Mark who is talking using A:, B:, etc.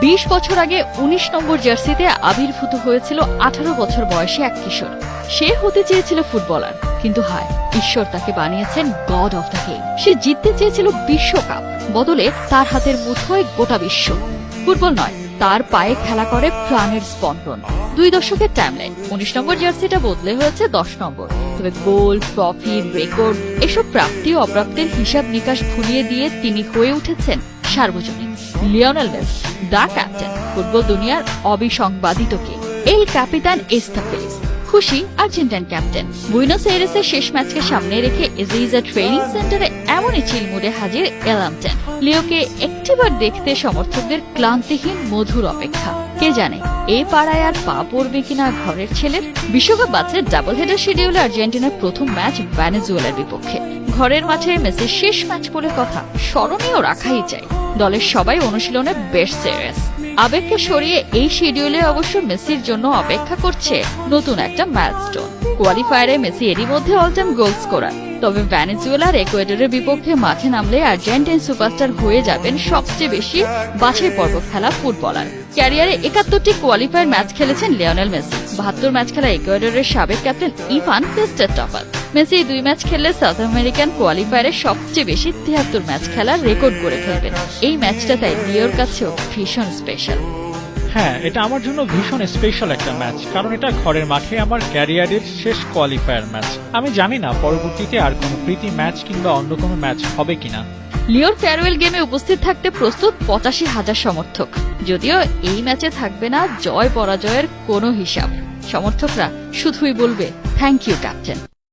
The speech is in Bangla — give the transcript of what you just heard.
A: 20 বছর আগে 19 নম্বর জার্সিতে আবির্ভূত হয়েছিল 18 বছর বয়সী এক কিশোর। সে হতে চেয়েছিল ফুটবলার, কিন্তু হায়, ঈশ্বর তাকে বানিয়েছেন গড অফ দ্য গেম। সে জিততে চেয়েছিল বিশ্বকাপ, বদলে তার হাতের মুঠোয় গোটা বিশ্ব। ফুটবল নয়, তার পায়ে খেলা করে প্রাণের স্পন্দন। 2 দশকের টাইমলাইন, 19 নম্বর জার্সিটা বদলে হয়েছে 10 নম্বর। তবে গোল, ট্রফি, রেকর্ড এসব প্রাপ্তি ও অপ্রাপ্তির হিসাব নিকাশ ভুলিয়ে দিয়ে তিনি হয়ে উঠেছেন সার্বজনীন। Lionel Messi, the captain, football দুনিয়ার অবিসংবাদিত কে। এল ক্যাপিটান এস দ্য ফেস। খুশি আর্জেন্টাইন ক্যাপ্টেন। বুয়েনোস আইরেসের শেষ ম্যাচকে সামনে রেখে এজিজা ট্রেনিং সেন্টারে এমনই চিলমুডে হাজির এলামটেন। লিওকে একটিবার দেখতে সমর্থকদের ক্লান্তিহীন মধুর অপেক্ষা। কে জানে এ পাড়ায় আর পা পড়বে কিনা ঘরের ছেলের। বিশ্বকাপ বাছাই ডাবল হেডার শিডিউলে আর্জেন্টিনার প্রথম ম্যাচ ভেনেজুয়েলার বিপক্ষে। ঘরের মাঠে মেসির শেষ ম্যাচ বলে কথা, স্মরণীয় রাখাই চাই। দলের সবাই অনুশীলনে বেশ সিরিয়াস। আবেগকে সরিয়ে এই শিডিউলে অবশ্য মেসির জন্য অপেক্ষা করছে নতুন একটা মাইলস্টোন। কোয়ালিফায়ারে মেসি এরই মধ্যে অল টাইম গোল স্কোরার। তবে ভেনেজুয়েলার ইকুয়েডরের বিপক্ষে মাঠে নামলে আর্জেন্টাইন সুপারস্টার হয়ে যাবেন সবচেয়ে বেশি বাছাই পর্ব খেলা ফুটবলার। ক্যারিয়ারে 71টি কোয়ালিফায়ার ম্যাচ খেলেছেন লিওনেল মেসি। 72 ম্যাচ খেলা ইকুয়েডরের সাবেক ক্যাপ্টেন ইভান লিস্টের টপার। মেসি 2 ম্যাচ খেললে সাউথ আমেরিকান কোয়ালিফায়ারে সবচেয়ে বেশি 73 ম্যাচ খেলার রেকর্ড করে ফেলবেন। এই ম্যাচটা তাই লিওর কাছেও ভীষণ স্পেশাল।
B: হ্যাঁ, এটা আমার জন্য ভীষণ স্পেশাল একটা ম্যাচ, কারণ এটা ঘরের মাঠে আমার ক্যারিয়ারের শেষ কোয়ালিফায়ার ম্যাচ। আমি জানি না পরবর্তীতে আর কোনো প্রীতি ম্যাচ কিংবা অন্য কোনো ম্যাচ হবে কিনা।
A: লিওর ফেয়ারওয়েল গেমে উপস্থিত থাকতে প্রস্তুত 85,000 সমর্থক। যদিও এই ম্যাচে থাকবে না জয় পরাজয়ের কোনো হিসাব। সমর্থকরা শুধুই বলবে থ্যাংক ইউ ক্যাপ্টেন।